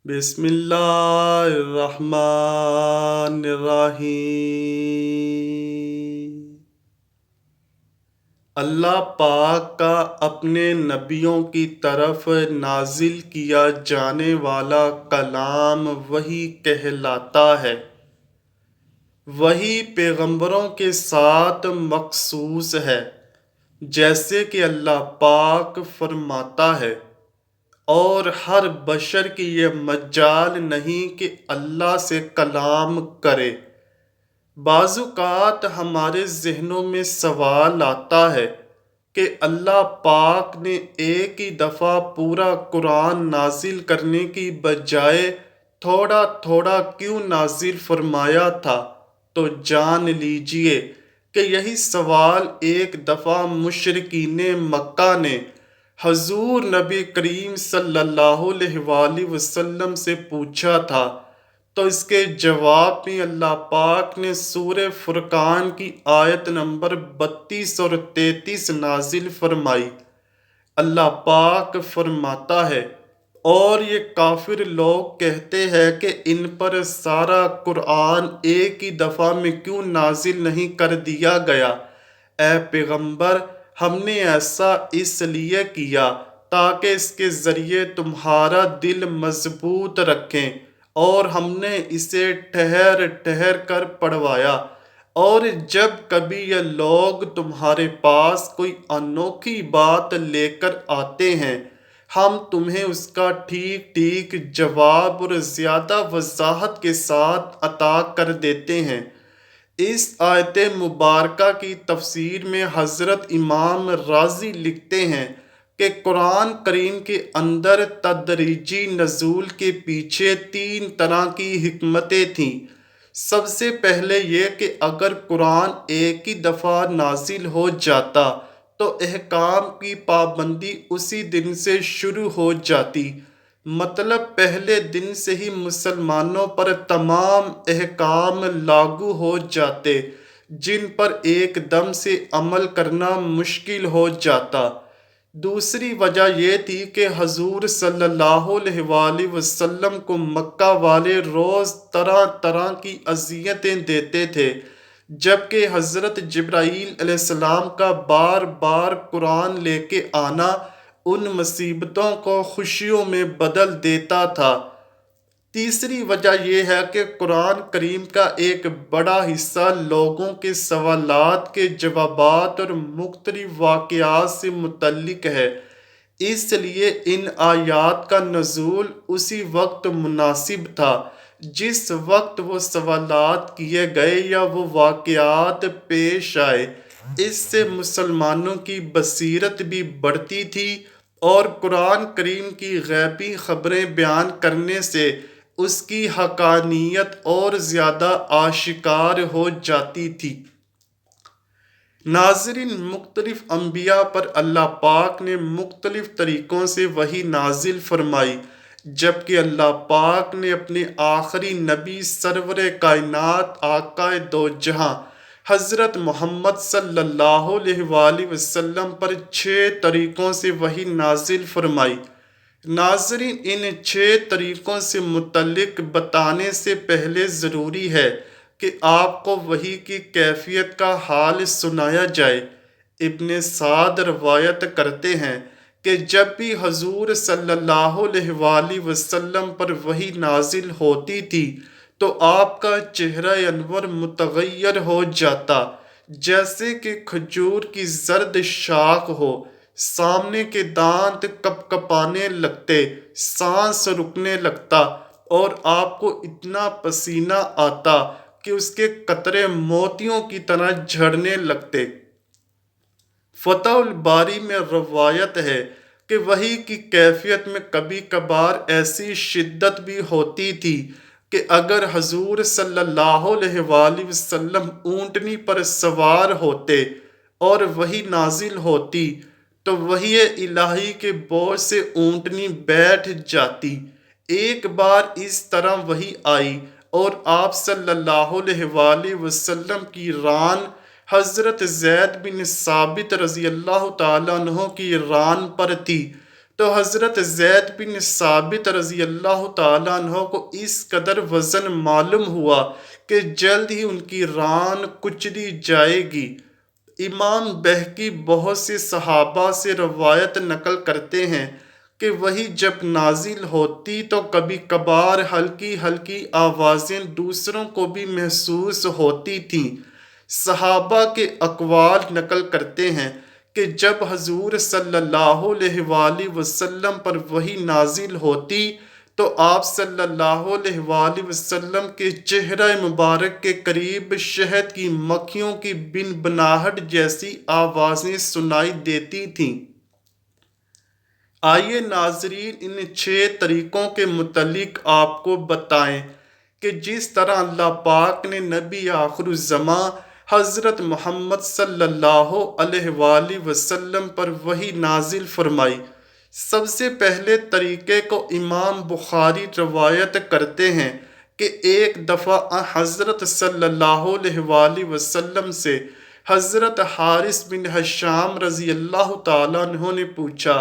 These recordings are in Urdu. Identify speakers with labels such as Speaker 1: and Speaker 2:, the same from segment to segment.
Speaker 1: بسم اللہ الرحمن الرحیم۔ اللہ پاک کا اپنے نبیوں کی طرف نازل کیا جانے والا کلام وحی کہلاتا ہے۔ وحی پیغمبروں کے ساتھ مخصوص ہے، جیسے کہ اللہ پاک فرماتا ہے، اور ہر بشر کی یہ مجال نہیں کہ اللہ سے کلام کرے۔ بعض اوقات ہمارے ذہنوں میں سوال آتا ہے کہ اللہ پاک نے ایک ہی دفعہ پورا قرآن نازل کرنے کی بجائے تھوڑا تھوڑا کیوں نازل فرمایا تھا؟ تو جان لیجئے کہ یہی سوال ایک دفعہ مشرکین مکہ نے حضور نبی کریم صلی اللہ علیہ وآلہ وسلم سے پوچھا تھا، تو اس کے جواب میں اللہ پاک نے سورہ فرقان کی آیت نمبر 32 اور 33 نازل فرمائی۔ اللہ پاک فرماتا ہے، اور یہ کافر لوگ کہتے ہیں کہ ان پر سارا قرآن ایک ہی دفعہ میں کیوں نازل نہیں کر دیا گیا؟ اے پیغمبر، ہم نے ایسا اس لیے کیا تاکہ اس کے ذریعے تمہارا دل مضبوط رکھیں، اور ہم نے اسے ٹھہر ٹھہر کر پڑھوایا، اور جب کبھی یہ لوگ تمہارے پاس کوئی انوکھی بات لے کر آتے ہیں، ہم تمہیں اس کا ٹھیک ٹھیک جواب اور زیادہ وضاحت کے ساتھ عطا کر دیتے ہیں۔ اس آیت مبارکہ کی تفسیر میں حضرت امام رازی لکھتے ہیں کہ قرآن کریم کے اندر تدریجی نزول کے پیچھے 3 طرح کی حکمتیں تھیں۔ سب سے پہلے یہ کہ اگر قرآن ایک ہی دفعہ نازل ہو جاتا تو احکام کی پابندی اسی دن سے شروع ہو جاتی، مطلب پہلے دن سے ہی مسلمانوں پر تمام احکام لاگو ہو جاتے، جن پر ایک دم سے عمل کرنا مشکل ہو جاتا۔ دوسری وجہ یہ تھی کہ حضور صلی اللہ علیہ وآلہ وسلم کو مکہ والے روز طرح طرح کی اذیتیں دیتے تھے، جبکہ حضرت جبرائیل علیہ السلام کا بار بار قرآن لے کے آنا ان مصیبتوں کو خوشیوں میں بدل دیتا تھا۔ تیسری وجہ یہ ہے کہ قرآن کریم کا ایک بڑا حصہ لوگوں کے سوالات کے جوابات اور مختلف واقعات سے متعلق ہے، اس لیے ان آیات کا نزول اسی وقت مناسب تھا جس وقت وہ سوالات کیے گئے یا وہ واقعات پیش آئے۔ اس سے مسلمانوں کی بصیرت بھی بڑھتی تھی، اور قرآن کریم کی غیبی خبریں بیان کرنے سے اس کی حقانیت اور زیادہ آشکار ہو جاتی تھی۔ ناظرین، مختلف انبیاء پر اللہ پاک نے مختلف طریقوں سے وحی نازل فرمائی، جبکہ اللہ پاک نے اپنے آخری نبی سرور کائنات آقا دو جہاں حضرت محمد صلی اللہ علیہ وآلہ وسلم پر 6 طریقوں سے وحی نازل فرمائی۔ ناظرین، ان 6 طریقوں سے متعلق بتانے سے پہلے ضروری ہے کہ آپ کو وحی کی کیفیت کا حال سنایا جائے۔ ابن سعد روایت کرتے ہیں کہ جب بھی حضور صلی اللہ علیہ وآلہ وسلم پر وحی نازل ہوتی تھی تو آپ کا چہرہ انور متغیر ہو جاتا، جیسے کہ کھجور کی زرد شاخ ہو، سامنے کے دانت کپ کپانے لگتے، سانس رکنے لگتا، اور آپ کو اتنا پسینہ آتا کہ اس کے قطرے موتیوں کی طرح جھڑنے لگتے۔ فتح الباری میں روایت ہے کہ وحی کی کیفیت میں کبھی کبھار ایسی شدت بھی ہوتی تھی کہ اگر حضور صلی اللہ علیہ وآلہ وسلم اونٹنی پر سوار ہوتے اور وحی نازل ہوتی تو وحی الہی کے بوجھ سے اونٹنی بیٹھ جاتی۔ ایک بار اس طرح وحی آئی اور آپ صلی اللہ علیہ وآلہ وسلم کی ران حضرت زید بن ثابت رضی اللہ تعالیٰ عنہ کی ران پر تھی، تو حضرت زید بن ثابت رضی اللہ تعالیٰ عنہ کو اس قدر وزن معلوم ہوا کہ جلد ہی ان کی ران کچلی جائے گی۔ امام بہقی بہت سے صحابہ سے روایت نقل کرتے ہیں کہ وہی جب نازل ہوتی تو کبھی کبھار ہلکی ہلکی آوازیں دوسروں کو بھی محسوس ہوتی تھیں۔ صحابہ کے اقوال نقل کرتے ہیں کہ جب حضور صلی اللہ علیہ وآلہ وسلم پر وحی نازل ہوتی تو آپ صلی اللہ علیہ وآلہ وسلم کے چہرہ مبارک کے قریب شہد کی مکھیوں کی بن بناہٹ جیسی آوازیں سنائی دیتی تھیں۔ آئیے ناظرین ان 6 طریقوں کے متعلق آپ کو بتائیں کہ جس طرح اللہ پاک نے نبی آخر الزماں حضرت محمد صلی اللہ علیہ وآلہ وسلم پر وحی نازل فرمائی۔ سب سے پہلے طریقے کو امام بخاری روایت کرتے ہیں کہ ایک دفعہ حضرت صلی اللہ علیہ وآلہ وسلم سے حضرت حارث بن حشام رضی اللہ تعالیٰ عنہ نے پوچھا،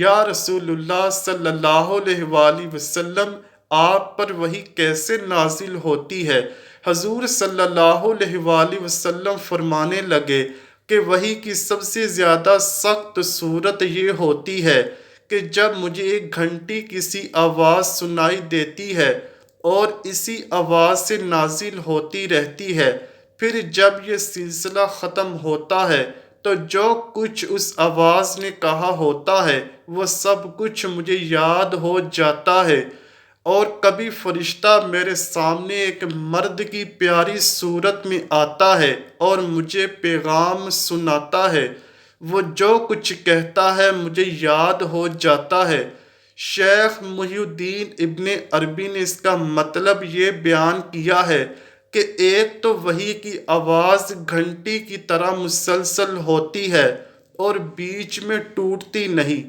Speaker 1: یا رسول اللہ صلی اللہ علیہ وآلہ وسلم، آپ پر وحی کیسے نازل ہوتی ہے؟ حضور صلی اللہ علیہ وآلہ وسلم فرمانے لگے کہ وحی کی سب سے زیادہ سخت صورت یہ ہوتی ہے کہ جب مجھے ایک گھنٹی کسی آواز سنائی دیتی ہے اور اسی آواز سے نازل ہوتی رہتی ہے، پھر جب یہ سلسلہ ختم ہوتا ہے تو جو کچھ اس آواز نے کہا ہوتا ہے وہ سب کچھ مجھے یاد ہو جاتا ہے، اور کبھی فرشتہ میرے سامنے ایک مرد کی پیاری صورت میں آتا ہے اور مجھے پیغام سناتا ہے، وہ جو کچھ کہتا ہے مجھے یاد ہو جاتا ہے۔ شیخ محی الدین ابن عربی نے اس کا مطلب یہ بیان کیا ہے کہ ایک تو وحی کی آواز گھنٹی کی طرح مسلسل ہوتی ہے اور بیچ میں ٹوٹتی نہیں،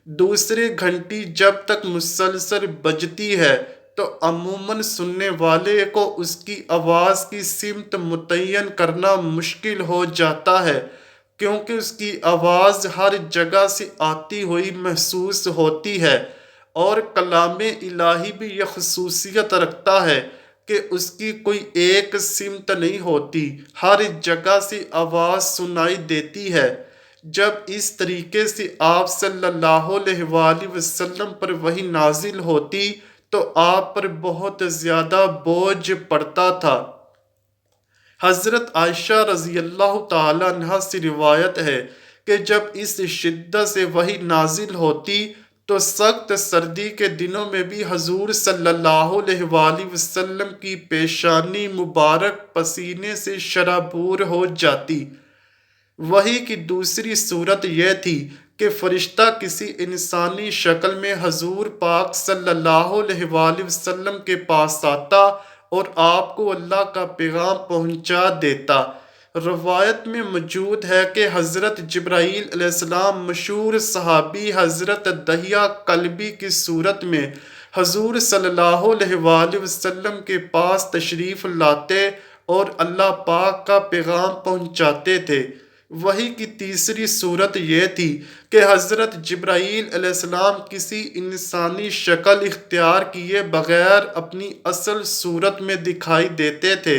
Speaker 1: دوسری گھنٹی جب تک مسلسل بجتی ہے تو عموماً سننے والے کو اس کی آواز کی سمت متعین کرنا مشکل ہو جاتا ہے، کیونکہ اس کی آواز ہر جگہ سے آتی ہوئی محسوس ہوتی ہے، اور کلام الہی بھی یہ خصوصیت رکھتا ہے کہ اس کی کوئی ایک سمت نہیں ہوتی، ہر جگہ سے آواز سنائی دیتی ہے۔ جب اس طریقے سے آپ صلی اللہ علیہ وآلہ وسلم پر وحی نازل ہوتی تو آپ پر بہت زیادہ بوجھ پڑتا تھا۔ حضرت عائشہ رضی اللہ تعالیٰ عنہ سے روایت ہے کہ جب اس شدت سے وحی نازل ہوتی تو سخت سردی کے دنوں میں بھی حضور صلی اللہ علیہ وآلہ وسلم کی پیشانی مبارک پسینے سے شرابور ہو جاتی۔ وحی کی دوسری صورت یہ تھی کہ فرشتہ کسی انسانی شکل میں حضور پاک صلی اللہ علیہ وآلہ وسلم کے پاس آتا اور آپ کو اللہ کا پیغام پہنچا دیتا۔ روایت میں موجود ہے کہ حضرت جبرائیل علیہ السلام مشہور صحابی حضرت دحیہ کلبی کی صورت میں حضور صلی اللہ علیہ وآلہ وسلم کے پاس تشریف لاتے اور اللہ پاک کا پیغام پہنچاتے تھے۔ وحی کی تیسری صورت یہ تھی کہ حضرت جبرائیل علیہ السلام کسی انسانی شکل اختیار کیے بغیر اپنی اصل صورت میں دکھائی دیتے تھے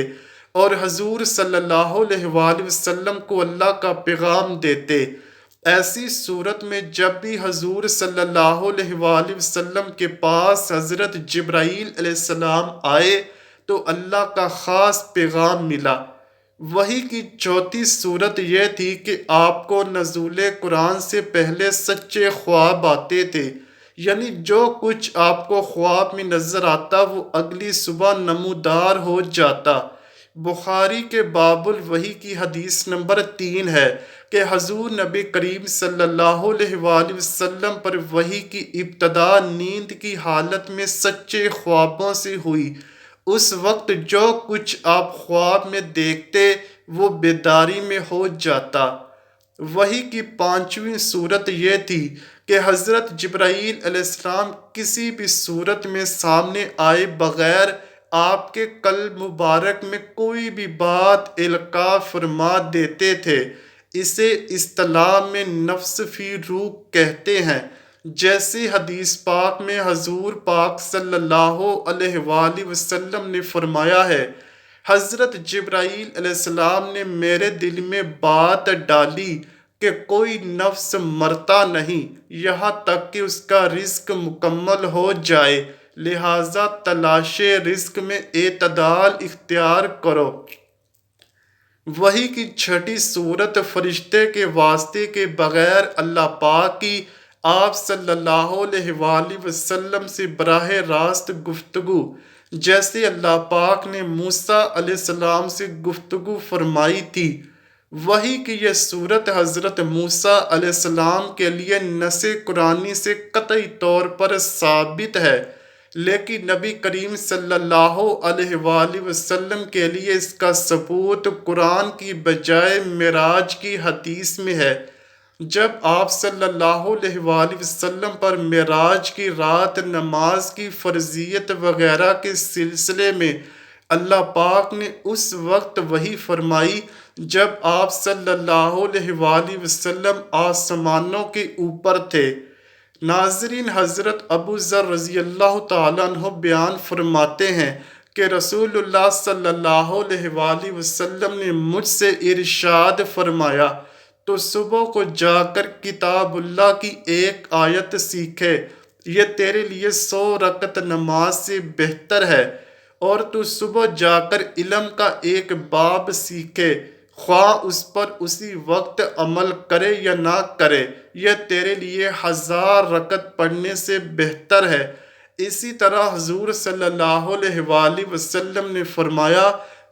Speaker 1: اور حضور صلی اللہ علیہ وآلہ وسلم کو اللہ کا پیغام دیتے۔ ایسی صورت میں جب بھی حضور صلی اللہ علیہ وآلہ وسلم کے پاس حضرت جبرائیل علیہ السلام آئے تو اللہ کا خاص پیغام ملا۔ وحی کی چوتھی صورت یہ تھی کہ آپ کو نزول قرآن سے پہلے سچے خواب آتے تھے، یعنی جو کچھ آپ کو خواب میں نظر آتا وہ اگلی صبح نمودار ہو جاتا۔ بخاری کے باب الوحی کی حدیث نمبر 3 ہے کہ حضور نبی کریم صلی اللہ علیہ وآلہ وسلم پر وحی کی ابتدا نیند کی حالت میں سچے خوابوں سے ہوئی۔ اس وقت جو کچھ آپ خواب میں دیکھتے وہ بیداری میں ہو جاتا۔ وحی کی پانچویں صورت یہ تھی کہ حضرت جبرائیل علیہ السلام کسی بھی صورت میں سامنے آئے بغیر آپ کے قلب مبارک میں کوئی بھی بات القاء فرما دیتے تھے۔ اسے اصطلاح میں نفس فی روح کہتے ہیں۔ جیسے حدیث پاک میں حضور پاک صلی اللہ علیہ وآلہ وسلم نے فرمایا ہے، حضرت جبرائیل علیہ السلام نے میرے دل میں بات ڈالی کہ کوئی نفس مرتا نہیں یہاں تک کہ اس کا رزق مکمل ہو جائے، لہٰذا تلاش رزق میں اعتدال اختیار کرو۔ وحی کی چھٹی صورت فرشتے کے واسطے کے بغیر اللہ پاک کی آپ صلی اللہ علیہ وآلہ وسلم سے براہ راست گفتگو، جیسے اللہ پاک نے موسیٰ علیہ السلام سے گفتگو فرمائی تھی۔ وحی کی یہ صورت حضرت موسیٰ علیہ السلام کے لیے نص قرآنی سے قطعی طور پر ثابت ہے، لیکن نبی کریم صلی اللہ علیہ وآلہ وسلم کے لیے اس کا ثبوت قرآن کی بجائے معراج کی حدیث میں ہے۔ جب آپ صلی اللہ علیہ وآلہ وسلم پر معراج کی رات نماز کی فرضیت وغیرہ کے سلسلے میں اللہ پاک نے اس وقت وحی فرمائی جب آپ صلی اللہ علیہ وآلہ وسلم آسمانوں کے اوپر تھے۔ ناظرین، حضرت ابو ذر رضی اللہ تعالیٰ عنہ بیان فرماتے ہیں کہ رسول اللہ صلی اللہ علیہ وآلہ وسلم نے مجھ سے ارشاد فرمایا، تو صبح کو جا کر کتاب اللہ کی ایک آیت سیکھے، یہ تیرے لیے 100 رکعت نماز سے بہتر ہے، اور تو صبح جا کر علم کا ایک باب سیکھے، خواہ اس پر اسی وقت عمل کرے یا نہ کرے، یہ تیرے لیے 1000 رکعت پڑھنے سے بہتر ہے۔ اسی طرح حضور صلی اللہ علیہ وآلہ وسلم نے فرمایا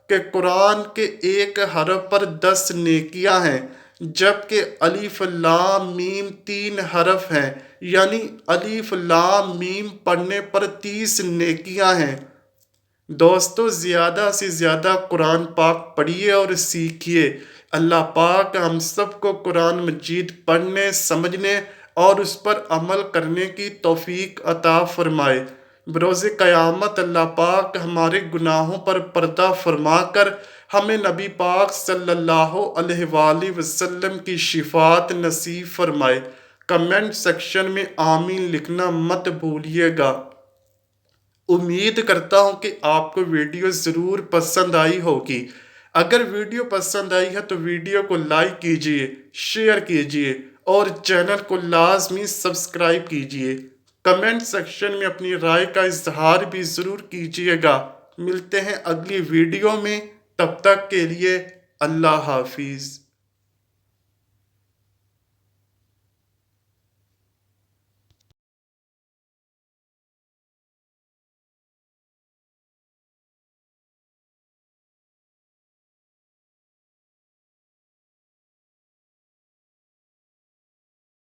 Speaker 1: کہ قرآن کے ایک حرف پر 10 نیکیاں ہیں، جبکہ الف لام میم 3 حرف ہیں، یعنی الف لام میم پڑھنے پر 30 نیکیاں ہیں۔ دوستو، زیادہ سے زیادہ قرآن پاک پڑھیے اور سیکھیے۔ اللہ پاک ہم سب کو قرآن مجید پڑھنے، سمجھنے اور اس پر عمل کرنے کی توفیق عطا فرمائے۔ بروز قیامت اللہ پاک ہمارے گناہوں پر پردہ فرما کر ہمیں نبی پاک صلی اللہ علیہ وآلہ وسلم کی شفاعت نصیب فرمائے۔ کمنٹ سیکشن میں آمین لکھنا مت بھولیے گا۔ امید کرتا ہوں کہ آپ کو ویڈیو ضرور پسند آئی ہوگی۔ اگر ویڈیو پسند آئی ہے تو ویڈیو کو لائک کیجئے، شیئر کیجئے اور چینل کو لازمی سبسکرائب کیجئے۔ کمنٹ سیکشن میں اپنی رائے کا اظہار بھی ضرور کیجئے گا۔ ملتے ہیں اگلی ویڈیو میں، تب تک کے لیے اللہ حافظ۔